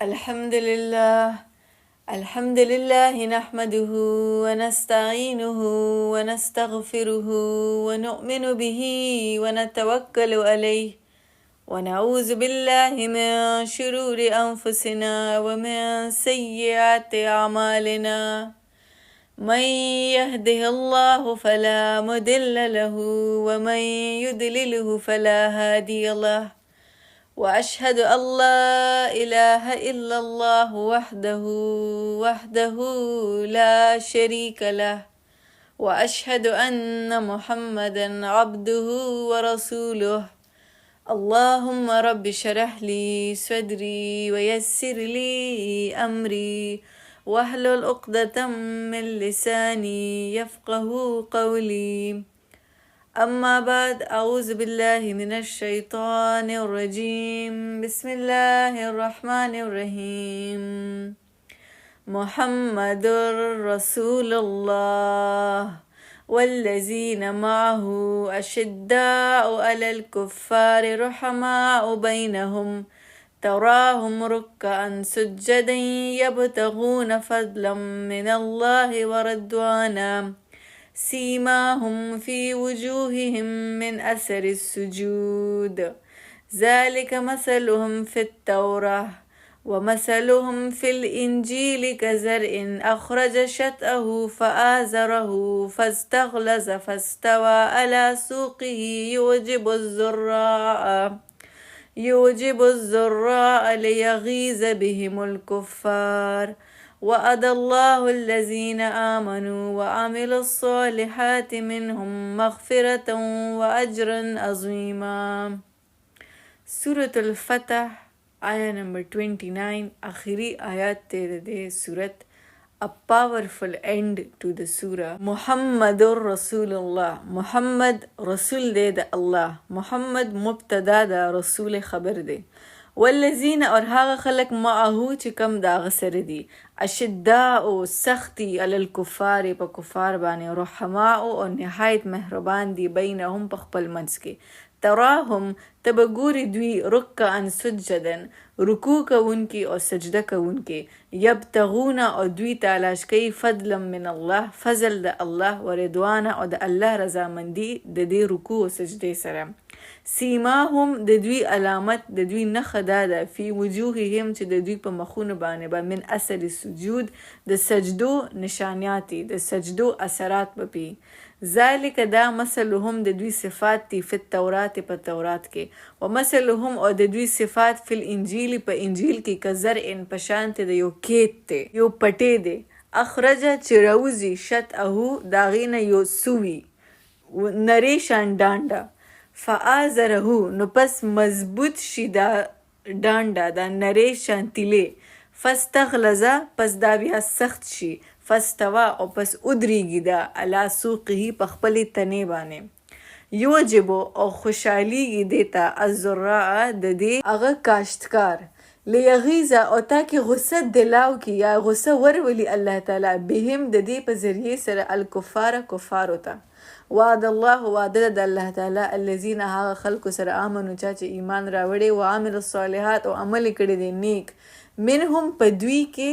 الحمد لله الحمد لله نحمده ونستعينه ونستغفره ونؤمن به ونتوكل عليه ونعوذ بالله من شرور أنفسنا ومن سيئات أعمالنا. من يهده الله فلا مضل له ومن يضلله فلا هادي له، وأشهد أن لا إله إلا الله وحده لا شريك له، وأشهد أن محمدا عبده ورسوله. اللهم رب اشرح لي صدري ويسر لي أمري واحلل عقدة من لساني يفقه قولي. أما بعد، أعوذ بالله من الشيطان الرجيم. بسم الله الرحمن الرحيم. محمد رسول الله والذين معه أشداء على الكفار رحماء بينهم، تراهم ركعا سجدا يبتغون فضلا من الله ورضوانا، سيماهم في وجوههم من أثر السجود، ذلك مثلهم في التوراة ومثلهم في الإنجيل كزرع أخرج شطأه فآزره فاستغلظ فاستوى على سوقه يعجب الزراع ليغيظ بهم الكفار. وعد الله الذين آمنوا وعملوا الصالحات منهم مغفرة وأجرا عظيما. سورة الفتح آية number 29 آخری آیات تے دے سورت. A powerful end to the surah. محمد رسول الله، محمد رسول دے دا اللہ، محمد مبتدا دا رسول خبر دے. والذین اور هاغ خلق معهو چی کم دا غسر دی، اشداء سختی علی الکفار پا کفار بانے، رحماء اور نہایت مہربان دی بینہم پا خپل منس کے. تراہم تبگوری دوی رکعن سجدن، رکوع کون کی اور سجدہ کون کے، یبتغون اور دوی تالاش کئی فضلا من اللہ، فضل دا اللہ، ورضوانا اور دا اللہ رضامندی دا دی رکوع و سجدے سرم. سیماهم د دوی علامت د دوی نښه دا ده، فی وجوههم چې د دوی په مخونو باندې به من اثر سجود د سجدو نشانیاتی، د سجدو اثرات به پی. ذالک دا مثلهم د دوی صفات تی فی التورات په تورات کې، و مثلهم او د دوی صفات فی الانجیل په انجیل کې کزرع په شانت د یو کیت تی، یو پټی دی، اخرجه چې روزی شطأه داغینه یو سوی نری شان ډانډه، فآزره نو پس مضبوط شي دا ډانډه دا نری شانتیلی، فاستغلظ پس دا بیا سخت شي، فاستوى او پس ادریږي دا علی سوقه په خپلې تنې باندې، یعجب او خوشحالیږي دیتا الزراع د دې هغه کاشتکار، لیغیظ او تاکہ غصه دلاو کی یا غصه ورولي الله تعالی بهم د دې په ذریعے سره الکفار کفارو ته. وعد الله وعده د الله تعالی الذین هغه خلکو سره آمنو چا چې ایمان راوړي، وعمل الصالحات او عمل کړي دي نیک، منهم په دوی کې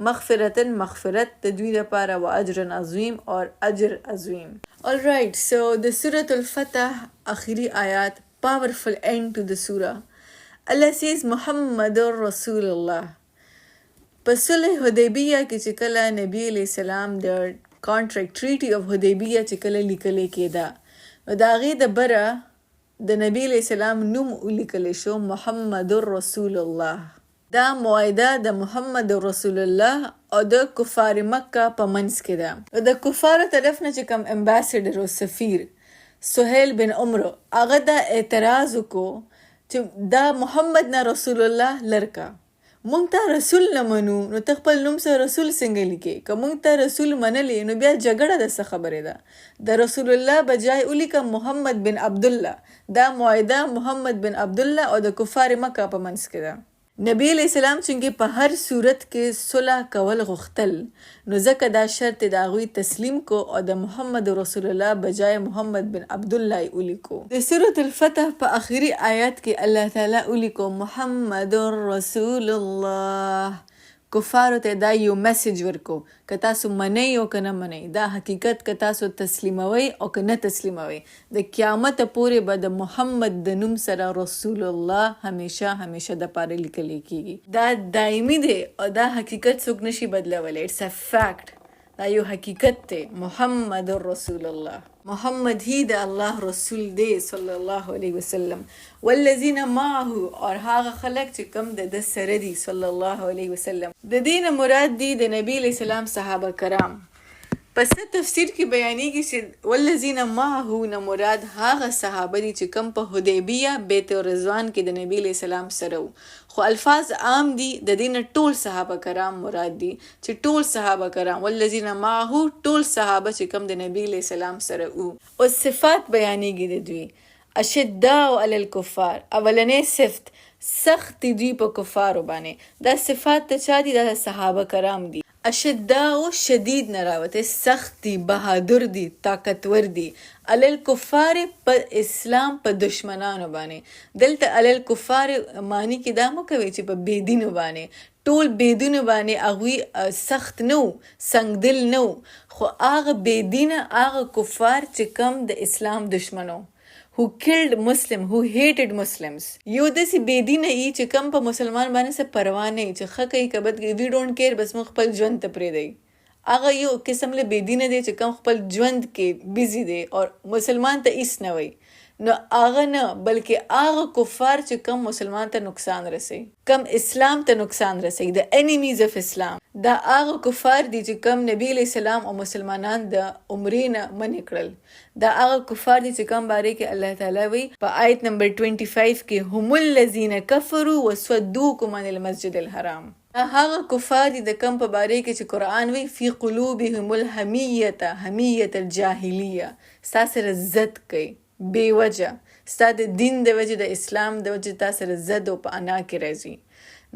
مغفرتن مغفرت د دوی لپاره، و اجر عظیم اور اجر عظیم. Alright, so the Surah Al-Fatah آخری آیات، powerful end to the surah. Allah says محمد رسول الله. په صلح حدیبیه کې چې کله نبی علیہ السلام د کانټریکټ ټریټي اف حدیبیه چې کله لیکلې کېده، نو د هغې د بره د نبی علیہ السلام نوم ولیکلی شو محمد رسول الله. دا معاهده د محمد رسول الله او د کفار مکه په منځ کې ده. د کفارو طرف نه چې کوم امباسډر او سفیر سهیل بن عمرو هغه دا اعتراض وکړو چې دا محمد نه رسول الله لرکا، مونږ ته رسول نه منو، نو ته خپل نوم سره رسول څنګه لیکې؟ که مونږ ته رسول منلې نو بیا جګړه د څه خبرې ده؟ د رسول الله بجای ولیکه محمد بن عبدالله. دا معاهده محمد بن عبدالله او د کفار مکه په منځ کې ده. نبی علیہ السلام چې په هر صورت کې صلح کول غوښتل، نو ځکه دا شرط د هغوی تسلیم کو او د محمد رسول الله بجای محمد بن عبدالله یې ولیکو. د سورة الفتح په آخري آیات کې الله تعالی ولیکو محمد رسول الله. کفارو ته دا یو میسج ورکو که تاسو منئ او که نه منئ، دا حقیقت که تاسو تسلیموئ او که نه تسلیموئ، د قیامت پورې به د محمد د نوم سره رسول الله همیشه د پاره لیکل کیږي. دا دایمي دی او دا حقیقت څوک نشي بدلولی. اټس ا فیکٹ. دا یو حقیقت دی. محمد رسول الله، محمد ہی د الله رسول دی صلی الله علیه وسلم. والذین معه، اور هغه خلق چې کم د سره دی صلی الله علیه وسلم. د دین مراد دی د نبی علیہ السلام صحابه کرام. پس تفسیر کې بیانېږي چې والذین معه نه مراد هغه صحابه دي چې کم په حدیبیه بیت رضوان کې د نبی علیہ السلام سره وو. خو الفاظ عام دي، د دین ټول صحابه کرام مراد دي چې ټول صحابه کرام والذین معه ټول صحابه چې کم د نبی علیہ السلام سره وو. او صفات بیانېږي د دوی. اشداء علی الکفار، اولنې صفت سخت دوی په کفارو باندې. دا صفات ته چا دي؟ دا صحابه کرام دي. اشداء شدید نه راوته، سخت دي، بهادر دي، طاقتور دي. علی الکفار په اسلام په دشمنانو باندې. دلته علی الکفار معنی کې دا مو کوي چې په بېدینو باندې، ټول بېدینو باندې هغوی سخت نه وو، سنګدل نه وو، خو هغه بېدینه هغه کفار چې کم د اسلام دشمنو who killed Muslim, who hated Muslims. یو داسې بېدینه ای چې کم په مسلمان باندې څه پروا نه ای چې ښه کوي که بد کوي، وی ډونټ کیر، بس موږ خپل ژوند ته پرېږدئ. هغه یو قسم له بېدینه دی چې کم خپل ژوند کې بیزي دی او مسلمان ته هیڅ نه وایي. نو هغه نه، بلکې هغه کفار چې کم مسلمان ته نقصان رسوي، کم اسلام ته نقصان رسوي، د انیمیز اف اسلام. دا هغه کفار دي چې کم نبی علیہ السلام او مسلمانان د عمرې نه منع کړل. دا هغه کفار دي چې کم باره کې الله تعالی وی په آیت نمبر 25 کې هم الذین کفروا وصدوکم عن المسجد الحرام. هغه کفار دي د کم په باره کې چې قرآن وی فی قلوبهم الحمیة، حمیة الجاهلیه، ستا سره زد کوي بے وجه، ستا د دین د وجه، د اسلام د وجه تا سره زد او په انا کې راځي.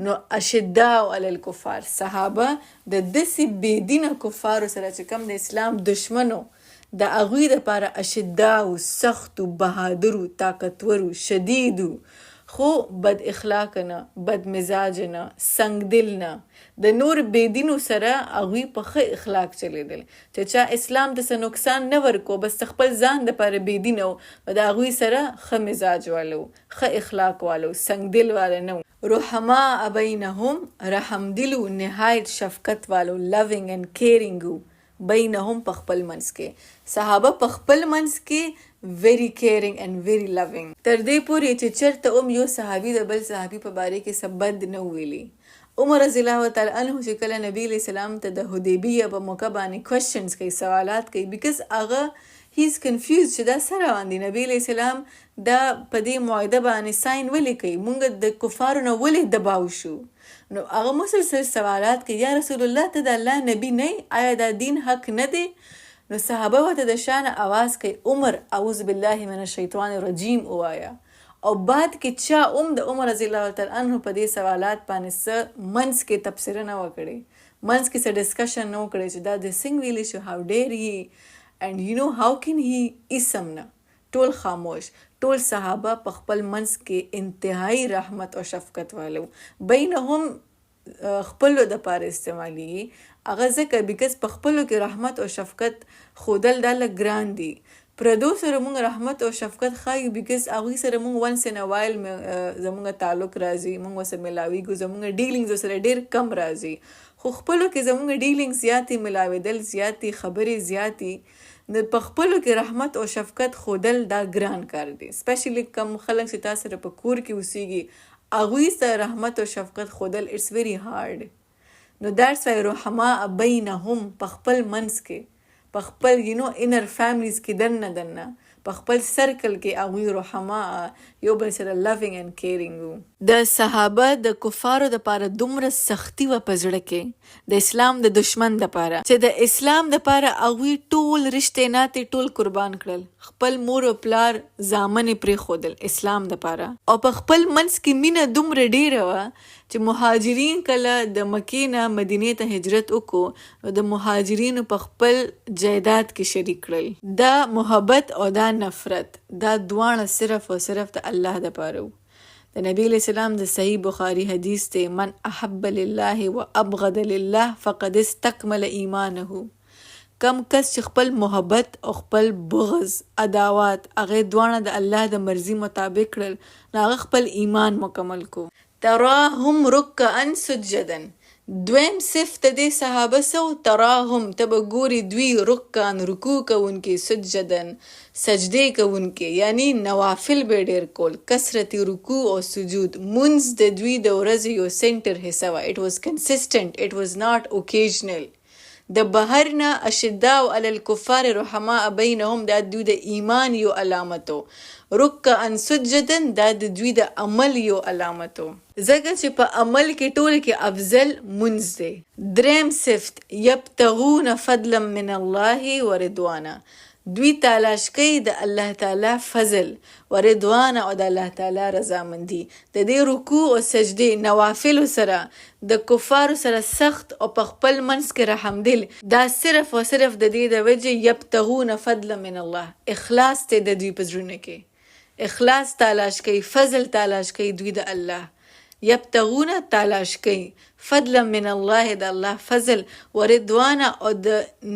نو اشداء علی الکفار، صحابه د داسې بېدینه کفارو سره چې کم د اسلام دشمنو، د هغوی دپاره اشداء، سختو، بهادرو، طاقتورو، شدیدو، خو بد اخلاق نه، بد مزاج نه، سنګدل نه. د نور بېدینو سره هغوی په ښه اخلاق چلیدل چې چا اسلام ته څه نقصان نه ورکو، بس خپل ځان دپاره بېدینه و، د هغوی سره ښه مزاج والو، ښه اخلاق والو، سنګدل والا نه و. رحماء بینهم، رحمدلو، نهایت شفقت والو، لوینګ اینڈ کیرینګ و بینهم په خپل منځ کې. صحابه په خپل منځ کې very caring and very loving. تر دې پورې چې چرته یو صحابي د بل صحابي په باره کې څه بد نه ویلي. عمر رضی الله تعالی عنه چې کله نبی علیہ السلام ته د حدیبیه په موقع باندې کوېشنز کوي، سوالات کوي، بیکاز هغه هی از کنفیوز چې دا څه روان دي. نبی علیہ السلام دا په دې معاهده باندې ساین ولې کوي، مونږ د کفارو نه ولې دباو شو؟ نو هغه مسلسل سوالات کوي، یا رسول الله ته د الله نبی نه، آیا دا دین حق نه دی؟ نو صحابه ورته د شانه آواز کوي، عمر اعوذ بالله من الشیطان الرجیم ووایه. او بعد کې چا د عمر رضی الله تعالی عنه په دې سوالات باندې څه منځ کې تبصره نه وکړي، منځ کې څه ډسکشن نه وکړي چې دا د څنګه ویلی شو، هاو ډیر هی اینډ یو نو هاو کین هی اسم نه. ټول خاموش، ټول صحابه په خپل منځ کې انتهایی رحمت او شفقت والو. بینهم خپلو دپاره استعمالیږي هغه ځکه بیکاز په خپلو کې رحمت او شفقت ښودل دا لږ ګران دي. پردو سره مونږ رحمت او شفقت ښایو بیکاز هغوی سره مونږ ونس ان وایل زمونږ تعلق راځي، مونږ ورسره میلاویږو، زمونږ ډیلینګز ورسره ډېر کم راځي. خو خپلو کې زمونږ ډیلینګ زیاتې، میلاوېدل زیاتې، خبرې زیاتې. نو په خپلو کې رحمت او شفقت ښودل دا ګران کار دی. سپیشلی کم خلک چې تا سره په کور کې اوسیږي هغوی سره رحمت او شفقت ښودل اټس ویری هارډ. نو درس وای رحماء بینهم، په خپل منځ کې، په خپل انر فیملیز کې دننه په خپل سرکل کې هغوی رحماء یو بل سره لوینګ اینډ کیرینګ وو. د صحابه د کفارو دپاره دومره سختی وه په زړه کې د اسلام د دشمن دپاره چې د اسلام دپاره هغوی ټول رشتې ناتې ټول قربان کړل، خپل مور او پلار زامن یې پرېښودل اسلام دپاره. او په خپل منځ کې مینه دومره ډېره وه چې مهاجرین کله د مکې نه مدینې ته هجرت وکړو نو د مهاجرینو په خپل جایداد کې شریک کړل. دا محبت او دا نفرت دا دواړه صرف او صرف د الله دپاره وو. د نبی علیہ السلام د صحیح بخاری حدیث ته من احب لله و ابغض لله فقد استكمل ایمانه. کم کس چې خپل محبت او خپل بغض عداوت هغه دواړه د الله د مرضی مطابق کړل نو هغه خپل ایمان مکمل کو. تراهم رکعا سجدا. دویم صفت د صحابه سو تراهم تب ګوري دوی رکعا رکوع کوونکې سجدن سجدې کوونکې یعنی نوافل به ډېر کول. کثرت رکوع او سجود منځ د دوی د ورځې یو سنټر حصه وه. اټ واز کنسسټنټ، اټ واز ناٹ اوکیژنل. د بهر نه اشداء علی الکفار رحماء بینهم دا دوی د ایمان یو علامتو. رکعا سجدن دا د دوی د عمل یو علامتو، ځکه چې په عمل کې ټول کې افضل منځ دی. دریم صفت یبتغون فضلا من الله ورضوانا. دوی تلاش کوي د الله تعالی فضل و رضوان او د الله تعالی رضامندي. د دې رکوع او سجدې نوافل سره د کفارو سره سخت او په خپل منځ کې رحم دل دا صرف او صرف د دې د وجه یبتغون فضلا من الله. اخلاص ته د دوی په زړونو کې اخلاص تلاش کوي، فضل تلاش کوي دوی د الله. یبتغون تلاش کوي فضلا من الله د الله فضل و رضوان او د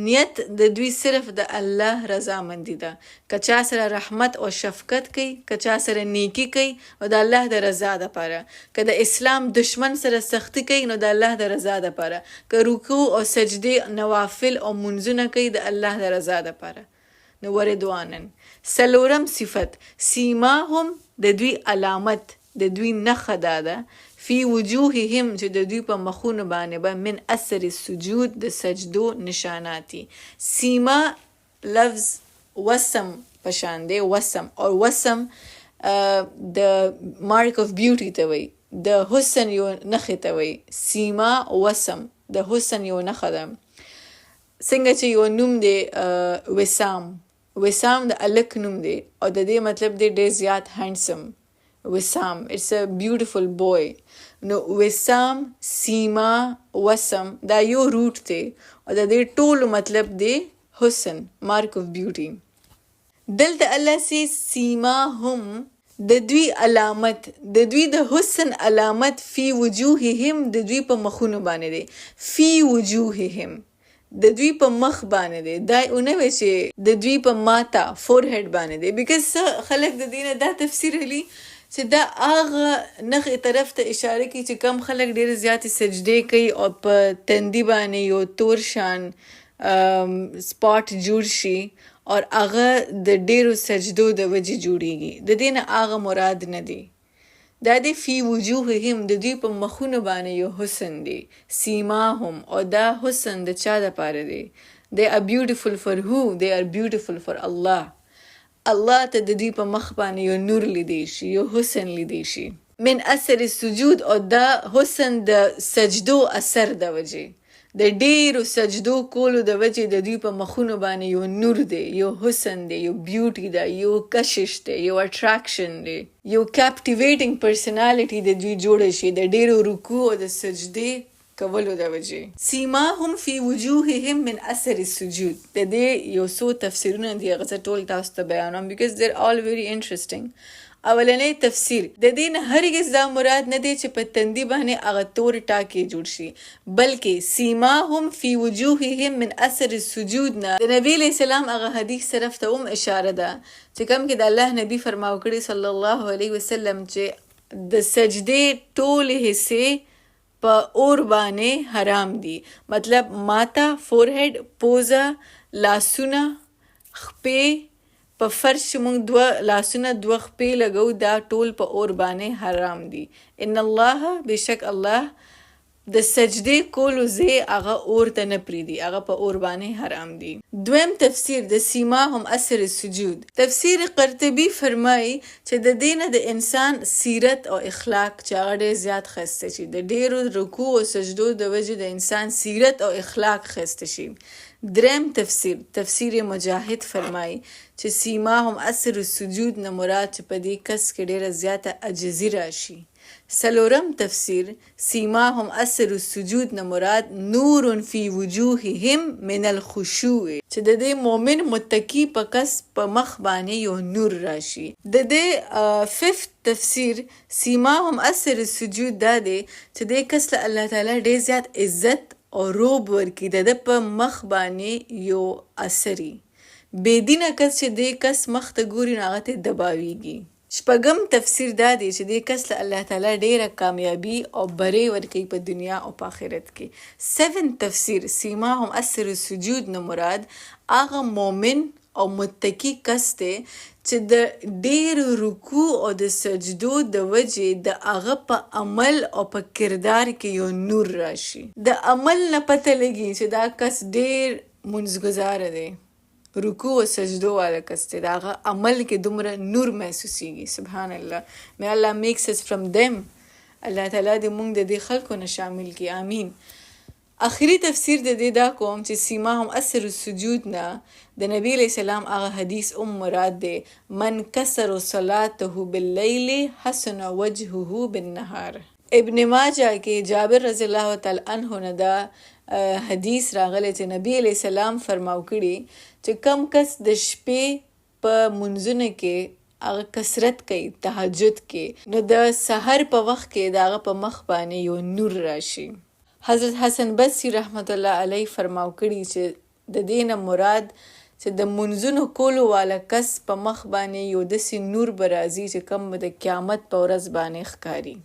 نیت د دوی صرف د الله رضامندي ده. که چا سره رحمت او شفقت کوي، که چا سره نیکی کوي او د الله د رضا دپاره، که د اسلام دشمن سره سختی کوي نو د الله د رضا دپاره، که رکوع او سجدې نوافل او منځونه کوي د الله د رضا دپاره نو ورضوانن. څلورم صفت سیماهم د دوی علامت د دوی نښه دا ده فی وجوههم چې د دوی په مخونو باندې به من اثر السجود د سجدو نشاناتی. سیما لفظ وسم پشان دی، وسم او وسم د مارک اف بیوټی ته وی، د حسن یو نښې ته وی. سیما وسم د حسن یو نښه ده. څنګه چې یو نوم دی وسام، وسام د الک نوم دی او د دې مطلب دی ډېر زیات هینډسم. وسام it's a beautiful boy. نو وسام، سیما، وسم دا یو روٹ دی او د دې ټولو مطلب دی حسن، مارک اف بیوټی. دلته الله سی سیما هم د دوی علامت، د دوی د حسن علامت فی وجوههم د دوی په مخونو باندې دی. فی وجوههم د دوی په مخ باندې دی. دا اونه وی چې د دوی په ماتا فورهډ باندې دی. بیکاز خلک د دینه دا تفسیر علی چې دا هغه نښې طرف ته اشاره کوي چې کم خلک ډېر زیاتې سجدې کوي او په تندي باندې یو تور شان سپاټ جوړ شي او هغه د ډېرو سجدو د وجې جوړیږي. د دې نه هغه مراد نه دی. دا دی فی وجوههم د دوی په مخونو باندې یو حسن دی. سیماهم او دا حسن د چا دپاره دی؟ They are beautiful for who? They are beautiful for Allah. الله ته د دوی په مخ باندې یو نور لیدی شي، یو حسن لیدی شي. من اثر السجود او دا حسن د سجدو اثر د وجې، د ډېرو سجدو کولو د وجې د دوی په مخونو باندې یو نور دی، یو حسن دی، یو بیوټي ده، یو کشش دی، یو اټراکشن دی، یو کیپټیویټینګ پرسنالټي د دوی جوړه شي د ډېرو رکوع او د سجدې کولو د وجې. سیماهم فی وجوههم من اثر السجود. د دې یو څو تفسیرونه دي هغه زه ټول تاسو ته بیانوم بیکاز they're all very interesting. اولنی تفسیر د دې نه هرګز دا مراد نه دی چې په تندي باندې هغه تور ټاکې جوړ شي، بلکې سیماهم فی وجوههم من اثر السجود نه د نبی علیہ السلام هغه حدیث طرف ته هم اشاره ده چې کوم کې د الله نبی فرماو کړي صلی الله علیه وسلم چې د سجدې ټولې حصې په اور باندې حرام دي. مطلب ماتا، فورهډ، پوزه، لاسونه، خپې، په فرش مونږ دوه لاسونه دوه خپې لګو دا ټول په اور باندې حرام دي. ان الله بشک الله د سجدې کولو ځای هغه اور ته نه پریږدي، هغه په اور باندې حرام دي. دویم تفسیر د سیماهم اثر السجود. تفسیر قرطبي فرمایي چې د دې نه د انسان سیرت او اخلاق چې هغه ډېر زیات ښایسته شي، د ډېرو رکوع او سجدو د وجې د انسان سیرت او اخلاق ښایسته شي. دریم تفسیر مجاهد فرمایي چې سیماهم اثر السجود نه مراد چې په دې کس کې ډېره زیاته عجزي راشي، سلورم تفسیر سیماهم اثر السجود نه مراد نور فی وجوههم من الخشوع چې د دې مؤمن متقی په کس په مخ باندې یو نور راشي. د دې ففت تفسیر سیماهم اثر السجود دا دی چې د کس له الله تعالی ډېر زیات عزت او روب ورکي د په مخ باندې یو اثري بېدینه کس چې د کس مخ ته ګوري نو هغه ته دباویږي. شپږم تفسیر دا دی چې د کس له الله تعالی ډیره کامیابی او بری ورکوي په دنیا او په آخرت کې. 7 تفسیر سیماهم اثر السجود نه مراد هغه مؤمن او متقی کس دی چې د ډیر رکوع او د سجدو د وجې د هغه په عمل او په کردار کې یو نور راشي. د عمل نه پته لګي چې دا کس ډیر منځګزار دی، رکوع و سجدو والا کس دی، د هغه عمل کې دومره نور محسوسیږي. سبحان الله. may Allah makes us from them. الله تعالی دې موږ د دې خلکو نه شامل کړي. آمین. آخري تفسیر د دې دا کوم چې سیماهم اثر السجود نه د نبی علیہ السلام هغه حدیث مراد دی من کسر صلاته باللیل حسن وجهه بالنهار. ابن ماجه کې جابر رضی الله تعالی عنہ نه دا حدیث راغلی چې نبی علیہ السلام فرماو کړي چې کم کس د شپې په منځونه کې هغه کثرت کوي تهجد کې نو د سحر په وخت کې د هغه په مخ باندې یو نور راشي. حضرت حسن بصری رحمت الله علیه فرماو کړي چې د دې نه مراد چې د منځونو کولو والا کس په مخ باندې یو داسې نور به راځي چې کم د قیامت په ورځ باندې ښکاري.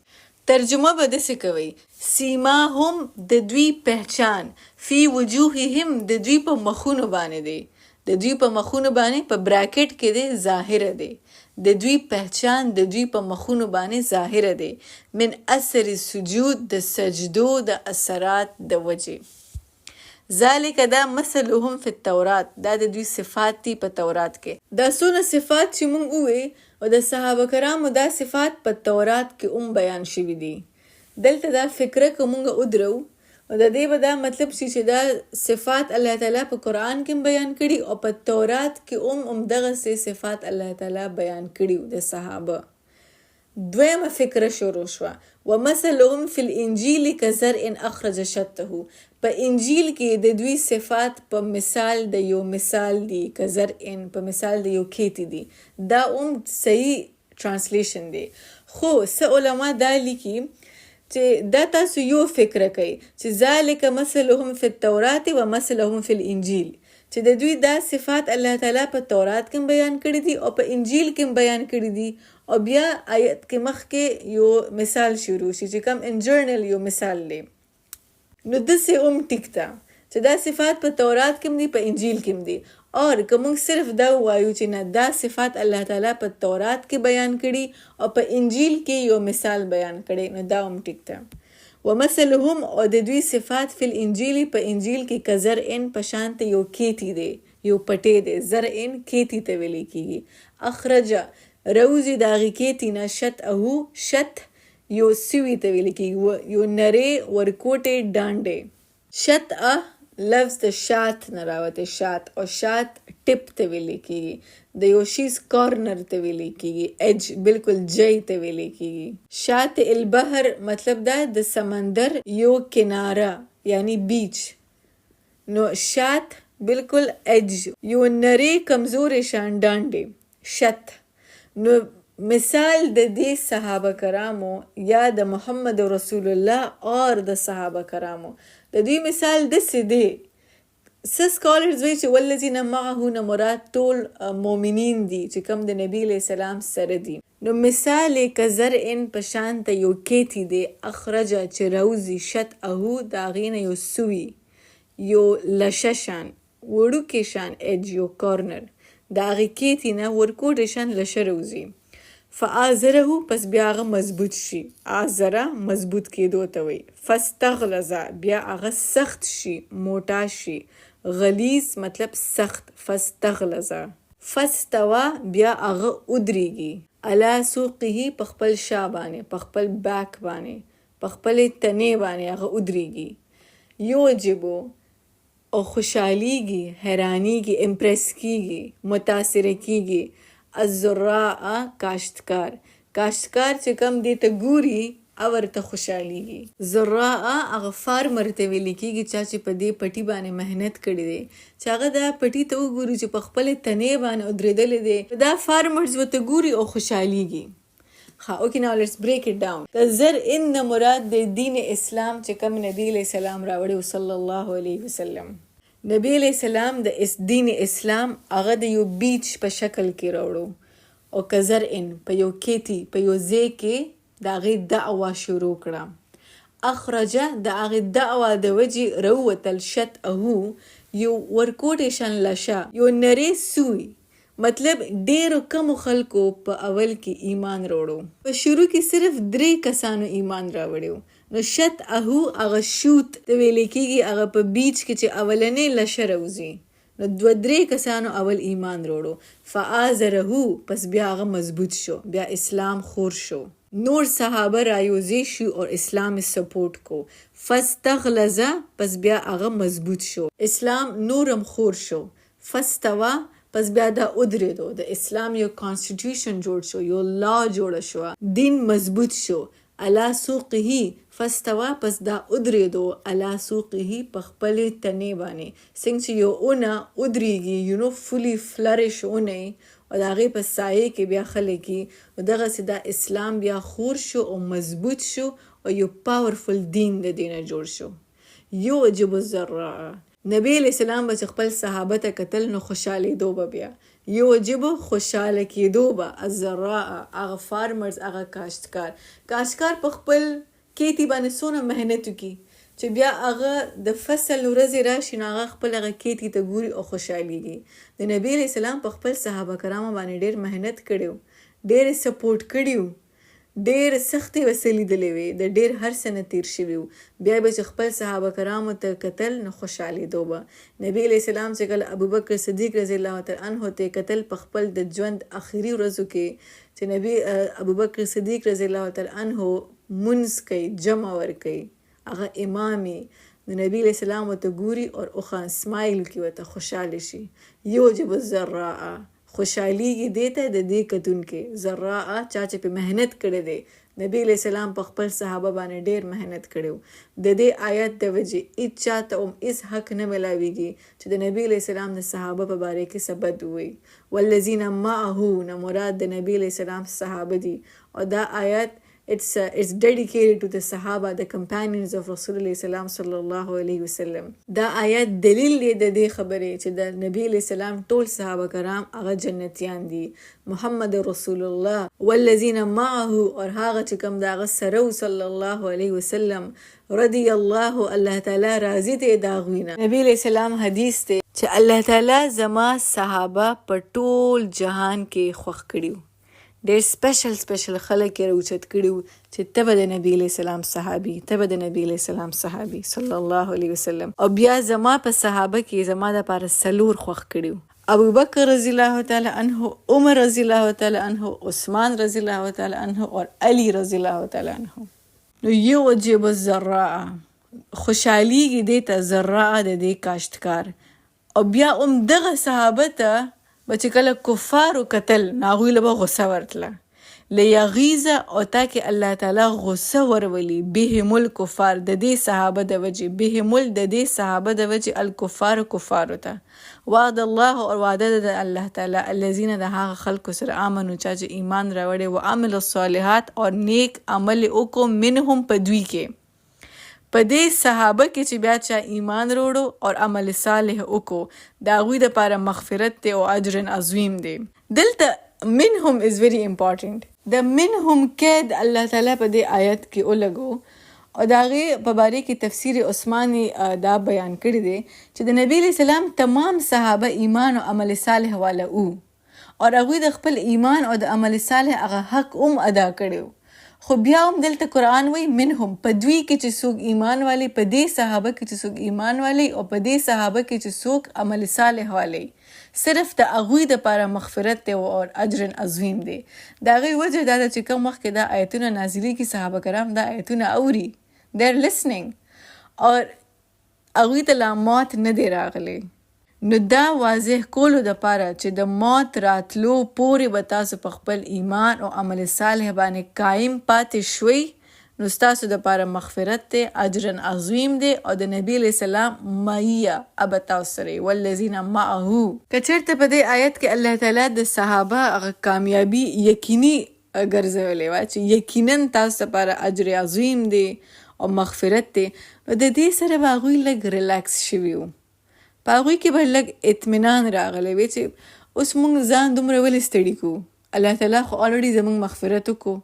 ترجمه به داسې کوي سیماهم د دوی پہچان فی وجوههم د دوی په مخونو باندې دی، د دوی په مخونو باندې په براکټ کې دی ظاهره دی، د دوی پہچان د دوی په مخونو باندې ظاهره دی من اثر سجود د سجدو د اثرات د وجې. ذالک دا مثلهم فی التورات دا د دوی صفات دي په تورات کې. دا څونه صفات چې مونږ ووې او د صحابه کرامو دا صفات په تورات کې بیان شوي دي. دلته دا فکره که مونږ ودرو او د دې به دا مطلب شي چې دا صفات الله تعالی په قرآن کې بیان کړي او په تورات کې همدغسې صفات الله تعالی بیان کړي د صحابه. دویمه فکره شروع شوه ومثلهم فی الانجیل کزرع اخرج شطه. په انجیل کې د دوی صفات په مثال د یو مثال دی، کزرع په مثال د یو کیتی دی. دا صحیح ترانسلیشن دی. خو څه علما دا لیکي چې دا تاسو یو فکره کوي چې ذالک مثلهم فی التورات و مثلهم فی الانجیل چې د دوی دا صفات الله تعالی په تورات کې بیان کړي دي او په انجیل کې بیان کړي دي او بیا آیت کې مخکې یو مثال شروع شي چې کوم ان جرنل یو مثال دی. نو داسې ټیک ده چې دا صفات په تورات کې دي په انجیل کې دي اور که موږ صرف دا وایو چې نه دا صفات الله تعالی په تورات کې بیان کړي او په انجیل کې یو مثال بیان کړي نو دا ټیک ده. ومثلهم او د دوی صفات فی الانجیل په انجیل کې کزرع په شانت یو کیتی دی، یو پټې دی. زرع کیتی ته ویل کېږي. اخرج روزی داغی کیتی نه شطه شط یو سوی ته ویل کېږي، یو نرې ورکوټې ډانډې. شطه لفظ د شات نه راوتی، شات او شات ټپ ته ویل کېږي، د یو شیز کارنر ته ویل کېږي، ایج بالکل جای ته ویل کېږي. شات البحر مطلب دا د سمندر یو کناره یعنی بیچ. نو شات بالکل ایج یو نرې کمزورې شان ډانډې شط. نو مثال د دې صحابه کرامو یا د محمد رسول الله اور د صحابه کرامو د دوی مثال داسې دی. څه سکالرز وایي چې والذین معه نه مراد ټول مؤمنین دي چې کوم د نبی علیہ السلام سره دي. نو مثال یې که زرع په شان ته یو کیتی دی اخرجه چې روزي شطه د هغې نه یو سوي یو لشه شان وړوکې شان ایج یو کارنر د هغې کیتی نه ورکوټې شان لشه روزي. فآزره پس بیا هغه مضبوط شي، آزره مضبوط کېدو ته وایي. فاستغلظ بیا هغه سخت شي، موټا شي. غلیظ مطلب سخت. فاستغلظ فاستوا بیا هغه ودرېږي علی سوقه په خپل شا باندې، په خپل بیک باندې، په خپلې تنې باندې هغه ودرېږي. یعجبو او خوشحالیږي، حیرانیږي، امپریس کیږي، متاثره کیږي. الزراء کاشتکار. کاشتکار چې کم دی ته ګوري او ورته خوشحالیږي. زراعه هغه فارمر ته ویل کېږي چا چې په دې پټي باندې محنت کړی دی، چې هغه دا پټي ته وګوري چې په خپلې تنې باندې ودرېدلی دی، دا فارمرز ورته ګوري او خوشحالیږي. اوکې ناو لیټس بریک اټ ډاون. د زرع نه مراد د دین اسلام چې کوم نبی علیہ السلام راوړی صلی الله علیه وسلم. نبی علیہ السلام د دین اسلام هغه د یو بیچ په شکل کې راوړو او که زرع په یو کیتی په یو ځای کې د هغې دعوه شروع کړه. اخرجه د هغې دعوه د وجې روتل شطأه یو ورکوټیشن لشه یو نری سوی، مطلب ډیرو کمو خلکو په اول کې ایمان راوړو. په شروع کې صرف 3 کسانو ایمان راوړو. نو شطأه هغه شوت ته ویل کېږي هغه په بیچ کې چې اولنې لشه راوځي. نو 2-3 کسانو اول ایمان راوړو. فآزره پس بیا هغه مضبوط شو، بیا اسلام خور شو. نور صحابه رایوزی شو اور اسلام سپورٹ کو. فاستغلظ پس بیا هغه مضبوط شو، اسلام نورم خور شو. فاستوى پس بیا دا ادریدو، د اسلام یو کانسټیټیوشن جوړ شو، یو لا جوړ شو، دین مضبوط شو. علا سوقه فاستوى پس دا ادریدو علا سوقه په خپلې تنې باندې، څنګه چې یو اونه ادریږي فولي فلریش اونی او د هغې په سایې کې بیا خلکي، دغسې دا اسلام بیا خور شو او مضبوط شو او یو پاورفل دین د دینه جوړ شو. یعجب الزراع نبی علیہ السلام به چې خپل صحابه ته کتل نو خوشحالېدو به بیا یعجب خوشحاله کېدو به الزراع هغه فارمرز هغه کاشتکار په خپل کیتی باندې څونه محنت وکړي چې بیا هغه د فصل ورځې راشي نو هغه خپل هغه کیتی ته ګوري او خوشحالیږي. د نبی علیہ السلام په خپل صحابه کرامو باندې ډېر محنت کړی و، ډېر سپورټ کړي و، ډېر سختې وسې لیدلې وې، د ډېر هر څه نه تېر شوي و. بیا به چې خپل صحابه کرامو ته کتل نو خوشحالېدو به. نبی علیہ السلام چې کله ابوبکر صدیق رضی الله تعالی عنه ته کتل په خپل د ژوند آخري ورځو کې چې نبی ابوبکر صدیق رضی الله تعالی عنه منځ کوي، جمع ورکوي، هغه امامي، د نبی علیہ السلام ورته ګوري او اوخان سمایل کوي، ورته خوشحاله شي. یعجب الزراع خوشحالیږي دې ته د دې کتونکي. زراع چا چې په محنت کړی دی. نبی علیہ السلام په خپل صحابه باندې ډېر محنت کړی و. د دې آیت د وجې هېڅ چاته هېڅ حق نه میلاویږي چې د نبی علیہ السلام د صحابه په باره کې څه بد ووایي. والذین معه نه مراد د نبی علیہ السلام صحابه دي او دا آیت it's dedicated to the Sahaba, the companions of Rasulullah sallallahu alayhi wasallam. دا آیات دلیل دی د دې خبرې چې د نبی علیہ السلام ټول صحابه کرام هغه جنتیان دي. محمد رسول الله والذین معه اور هغه چې کوم د هغه سره صلی الله علیه وسلم رضی الله الله تعالی راضي دی د هغوی نه. نبی علیہ السلام حدیث دی چې الله تعالی زما صحابه په ټول جهان کې خوښ کړي و. ډېر سپیشل خلک یې راوچت کړي وو چې ته به د نبي علیہ السلام صحابي، ته به د نبي علیہ السلام صحابي صلی الله علیه وسلم. او بیا زما په صحابه کې زما دپاره 4 خوښ کړي وو. ابوبکر رضی الله تعالی عنه، عمر رضی الله تعالی عنه، عثمان رضی الله تعالی عنه اور علی رضی الله تعالی عنه. نو یعجب الزراع خوشحالیږي دې ته زراع د دې کاشتکار. او بیا دغه صحابه ته چې کله کفارو قتل هغوی له به غصه ورتله لیغیظ او تاکې الله تعالی غصه ورولي بهم الکفار د دې صحابه د وجې بهم د دې صحابه د وجې الکفار کفارو ته. وعد الله او وعده د الله تعالی الذین د هغه خلکو سره آمنو چا چې ایمان راوړی و عمل الصالحات او نیک عمل وکړو منهم په دوی کې. په دې صحابه کې چې بیا چا ایمان وروړو او عمل صالح وکړو د هغوی دپاره مغفرت دی او اجر عظیم دی. دلته منهم is very important. د منهم قید الله تعالی په دې آیت کې ولګو او د هغې په باره کې تفسیر عثماني دا بیان کړی دی چې د نبی علیہ السلام تمام صحابه ایمان او عمل صالح والا او هغوی د خپل ایمان او د عمل صالح هغه حق ادا کړی و. خو بیا هم دلته قرآن وایي منهم په دوی کې چې څوک ایمان والی، په دې صحابه کې چې څوک ایمان والی او په دې صحابه کې چې څوک عمل صالح والی، صرف د هغوی دپاره مغفرت دی او اجر عظیم دی. د هغې وجه دا ده چې کوم وخت کې دا آیتونه نازلیږي صحابه کرام دا آیتونه اوري، they're listening، اور هغوی ته لا مات نه دی راغلی. نو دا واضح کولو دپاره چې د موت راتلو پورې به تاسو په خپل ایمان او عمل صالح باندې قایم پاتې شوي، نو ستاسو دپاره مغفرت دی، اجر عظیم دی او د نبی علیه السلام معیه اب تاسو سره والذین معه. که چېرته په دې آیت کې الله تعالی د صحابه هغه کامیابي یقیني ګرځولې وه چې یقینا تاسو دپاره اجر عظیم دی او مغفرت دی، نو د دې سره به هغوی لږ ریلیکس شوي وو. په هغوی کې به لږ اطمینان راغلی وی چې اوس موږ ځان دومره ولې ستړي کوو، الله تعالی خو الریډي زموږ مغفرت وکړو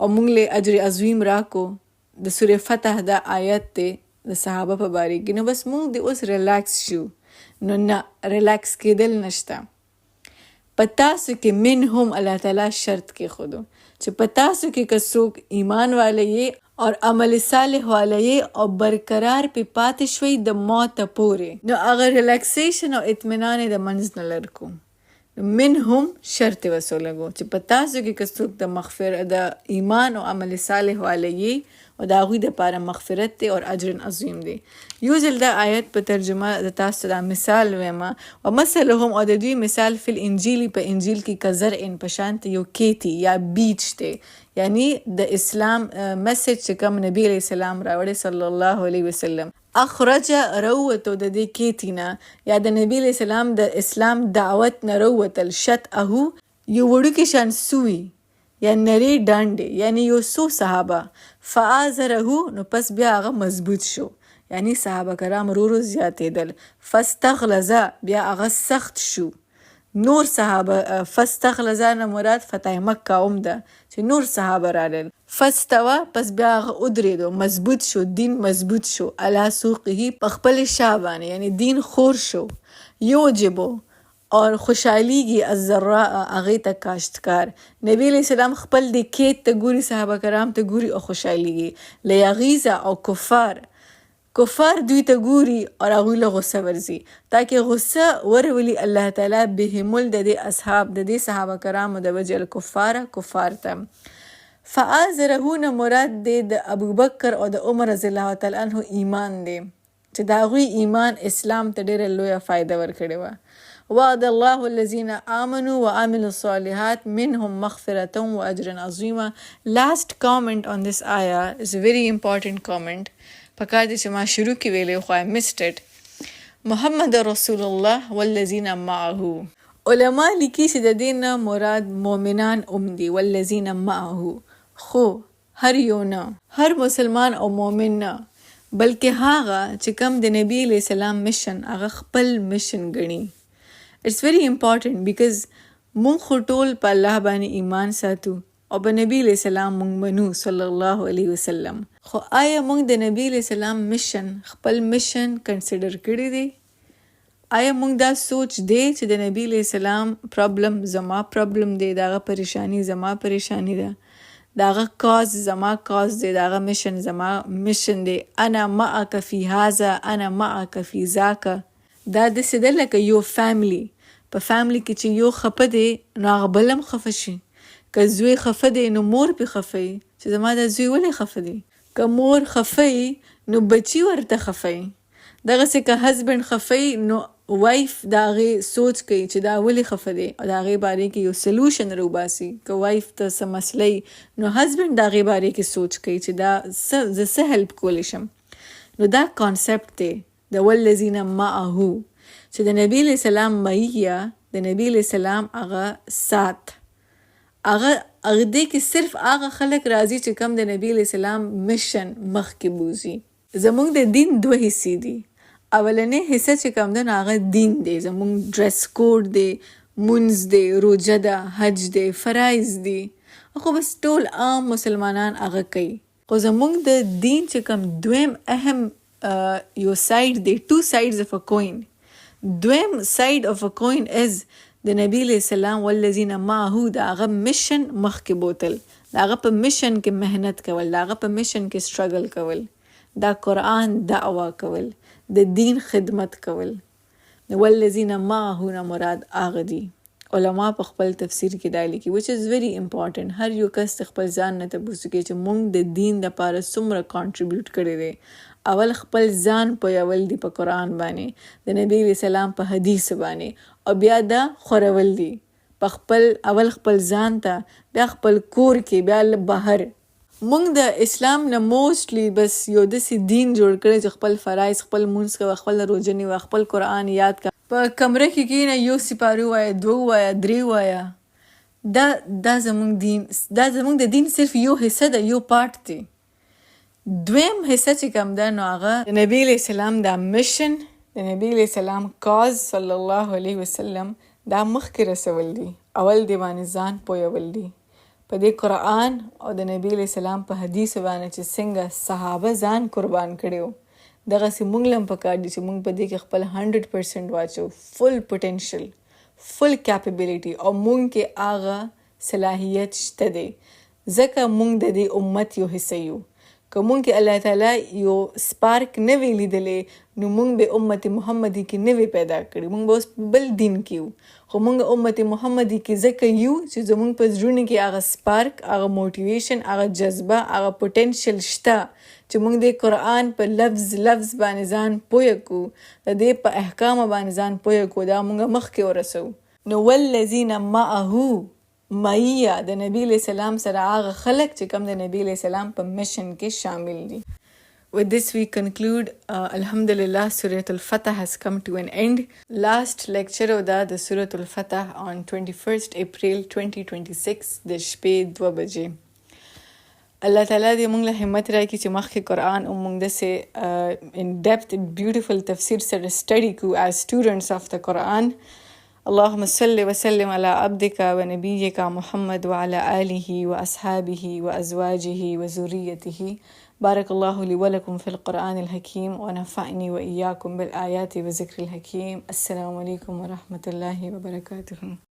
او موږ له اجر عظیم راکو. د سورې فتح دا آیت دی د صحابه په باره کې، نو بس موږ د اوس ریلیکس شو. نو نه، ریلیکس کېدل نشته. په تاسو کې منهم الله تعالی شرط کېښودو چې په تاسو کې که څوک ایمان والی یې اور عمل صالح والی یې او برقرار پې پاتې شوی د موته پورې، نو هغه ریلیکسیشن او اطمینان یې د منځ نه لر کو. منهم شرط وسولګو چې په تاسو کې که څوک د مغفرت د ایمان او عمل صالح والی یې او د هغوی دپاره مغفرت دی او اجر عظیم دی. یو ځل دا آیت په ترجمه د تاسو دا مثال ویمه ومثلهم او د دوی مثال فی الانجیل په انجیل کې کزرع په شانت یو کیتی یا بیج دی، یعنی د اسلام مسیج چې کوم نبی علیه السلام راوړی صلی الله علیه وسلم اخرج روتو د دې کیتینا یا د نبی علیه السلام د اسلام دعوت نه روتل شطأه یو وړوکی شان سوی یا نری ډانډې یعنی یو څو صحابه فآزره نو پس بیا هغه مضبوط شو، یعنی صحابه کرام ورو زیاتېدل. فاستغلظ بیا هغه سخت شو. نور صحابه فاستغلظ نه مراد فتح مکه هم ده چې نور صحابه رالل. فاستوى پس بیا هغه ودرېدو، مضبوط شو، دین مضبوط شو. علی سوقه په خپل شا باندې یعنی دین خور شو. یوجبو اور خوشحالیږي الزراء هغې ته کاشتکار. نبی علیه السلام خپل د کیت ته ګوري، صحابه کرام ته ګوري او خوشحالیږي. لیغیظ او کفار دوی ته ګوري او هغوی له غصه ورځي تاکې غصه ورولي الله تعالی بهمل د دې اصحاب د دې صحابه کرامو د وجه کفار ته. فآزره نه مراد دی د ابوبکر او د عمر رضی الله تعالی عنه ایمان دی چې د هغوی ایمان اسلام ته ډېره لویه فایده ورکړې وه. وعد الله الذين آمنوا وعملوا الصالحات منهم مغفرة وأجر عظيما. Last comment on this ayah is a very important comment. پکار دی چې ما شروع کې ویلې خو I missed it. محمد رسول الله والذین معه. علما لیکي چې د دې نه مراد مؤمنان دي والذین معه، خو هر یو نه، هر مسلمان او مؤمن نه، بلکې هغه چې کوم د نبی علیه السلام مشن هغه خپل مشن ګڼي. It's very important because مونږ خو ټول په الله باندې ایمان ساتو او په نبی علیه السلام مونږ منو صلی الله علیه وسلم، خو آیا مونږ د نبی علیه السلام مشن خپل مشن کنسیډر کړی دی؟ آیا مونږ دا سوچ دی چې د نبی علیه السلام پرابلم زما پرابلم دی، داغه پریشانی زما پریشانی ده، داغه کاز زما کاز دی، داغه مشن زما مشن دی. انا معک فی هذا انا معک فی ذاک. دا داسې ده لکه یو فیملی، په فیملی کې چې یو خفه دی نو هغه بل هم خفه شي. که زوی خفه دی نو مور پې خفه وي چې زما دا زوی ولې خفه دی. که مور خفه وي نو بچي ورته خفه وي. دغسې که هسبنډ خفه وي نو وایف د هغې سوچ کوي چې دا ولې خفه دی او د هغې بارې کې یو سلوشن روباسي. که وایف ته څه مسله وي نو هسبنډ د هغې بارې کې سوچ کوي چې دا زه څه هیلپ کولی شم. نو دا کانسپټ دی د والذین معه چې د نبی علیه السلام معیه، د نبی علیه السلام هغه سات، هغه دې کې صرف هغه خلک راځي چې کم د نبی علیه السلام مشن مخکې بوزي. زمونږ د دین دوه حصې دي. اولنې حصه چې کم ده نو هغه دین دی، زمونږ ډریس کوډ دی، مونځ دی، روژه ده، حج دی، فرایض دي، خو بس ټول عام مسلمانان هغه کوي. خو زمونږ د دین چې کم دویم اهم یو سایډ دی، ټو سایډز اف ا کوین. دویم سایډ اف ا کوین از د نبی علیه السلام والذین معه، د هغه مشن مخکې بوتل، د هغه په مشن کې محنت کول، د هغه په مشن کې سټرګل کول، دا قرآن دعوه کول، د دین خدمت کول. والذین معه نه مراد هغه دي. علما په خپل تفسیر کې دا لیکي which is very important. هر یو کس خپل ځان نه تپوسو کې چې موږ د دین لپاره څومره کنټریبیوټ کړی دی. اول خپل ځان پویول دی په قرآن باندې، د نبی علیہ السلام په حدیث باندې، او بیا دا خورول دی په اول خپل ځان ته، بیا خپل کور کې، بیا بهر. موږ د اسلام نه موسټلی بس یو داسې دین جوړ کړی چې خپل فرایض خپل مونځ کوه، خپل روژه نیوه، خپل قرآن یاد کړه، په کمره کې کېنه یو سپارې ووایه، 2 ووایه، 3 ووایه. دا زموږ دین، دا زموږ د دین صرف یو حصه ده، یو پارټ دی. دویم حصه چې کوم ده نو هغه د نبی علیہ السلام دا مشن، د نبی علیہ السلام کاز صلی الله علیه وسلم دا مخکې رسول دی. اول دی باندې ځان پویول دی په دې قرآن او د نبی علیہ السلام په حدیث باندې چې څنګه صحابه ځان قربان کړي. دغسې موږ لم پکار دي چې موږ په دې کې خپل 100% واچو، فل پوټینشل، فل کیپیبلیټي، او موږ کې هغه صلاحیت شته دی ځکه موږ د دې امت یو حصه یو. که موږ کې الله تعالی یو سپارک نه وی لیدلې نو موږ به امت محمدي کې نه وی پیدا کړي، موږ به اوس بل دین کې یو. خو موږ امت محمدي کې ځکه یو چې زموږ په زړونو کې هغه سپارک، هغه موټیویشن، هغه جذبه، هغه پوټینشل شته چې موږ د قرآن په لفظ باندې ځان پویه کو، د دې په احکام باندې ځان پویه کو، دا موږ مخکې ورسو. نو والذین معه، معیه د نبی علیہ السلام سره هغه خلق چې کوم د نبی علیہ السلام په مشن کې شامل دي. With this we conclude, alhamdulillah, Surah Al-Fatah has come to an end. Last lecture of the Surah Al-Fatah on 21st April 2026 د شپې 2 بجې. الله تعالی دې موږ له همت راکړي چې مخکې قرآن او موږ داسې in depth beautiful تفسیر سره study کو as students of the Quran. اللهم صل وسلم على عبدك ونبيك محمد وعلى آله وأصحابه وأزواجه وذريته. بارك الله لي ولكم في القرآن الحكيم ونفعني وإياكم بالآيات وذكر الحكيم. السلام عليكم ورحمة الله وبركاته.